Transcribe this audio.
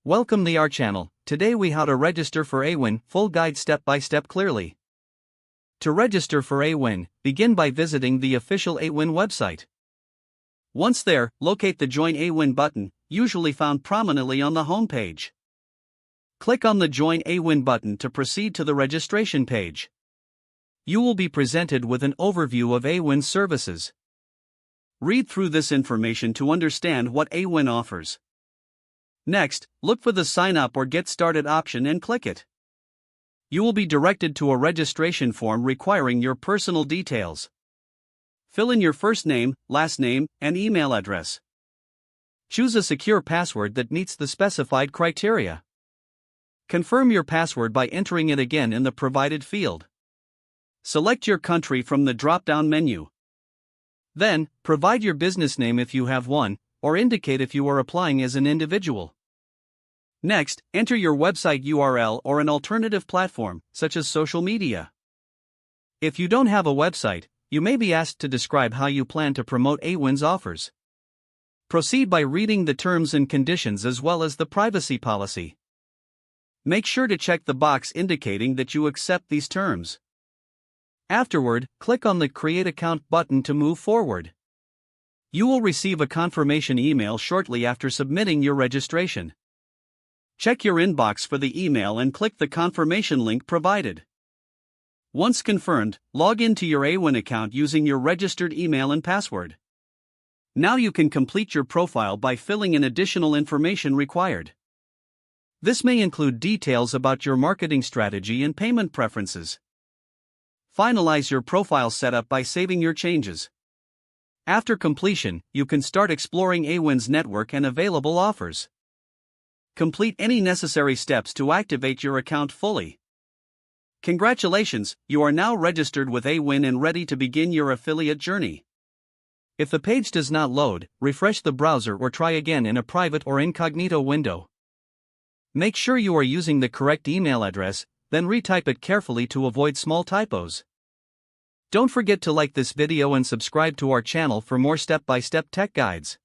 Welcome to our channel. Today we how to register for Awin, full guide step by step clearly. To register for Awin, begin by visiting the official Awin website. Once there, locate the Join Awin button, usually found prominently on the home page. Click on the Join Awin button to proceed to the registration page. You will be presented with an overview of Awin's services. Read through this information to understand what Awin offers. Next, look for the Sign Up or Get Started option and click it. You will be directed to a registration form requiring your personal details. Fill in your first name, last name, and email address. Choose a secure password that meets the specified criteria. Confirm your password by entering it again in the provided field. Select your country from the drop-down menu. Then, provide your business name if you have one, or indicate if you are applying as an individual. Next, enter your website URL or an alternative platform, such as social media. If you don't have a website, you may be asked to describe how you plan to promote Awin's offers. Proceed by reading the terms and conditions as well as the privacy policy. Make sure to check the box indicating that you accept these terms. Afterward, click on the Create Account button to move forward. You will receive a confirmation email shortly after submitting your registration. Check your inbox for the email and click the confirmation link provided. Once confirmed, log into your Awin account using your registered email and password. Now you can complete your profile by filling in additional information required. This may include details about your marketing strategy and payment preferences. Finalize your profile setup by saving your changes. After completion, you can start exploring Awin's network and available offers. Complete any necessary steps to activate your account fully. Congratulations, you are now registered with Awin and ready to begin your affiliate journey. If the page does not load, refresh the browser or try again in a private or incognito window. Make sure you are using the correct email address, then retype it carefully to avoid small typos. Don't forget to like this video and subscribe to our channel for more step-by-step tech guides.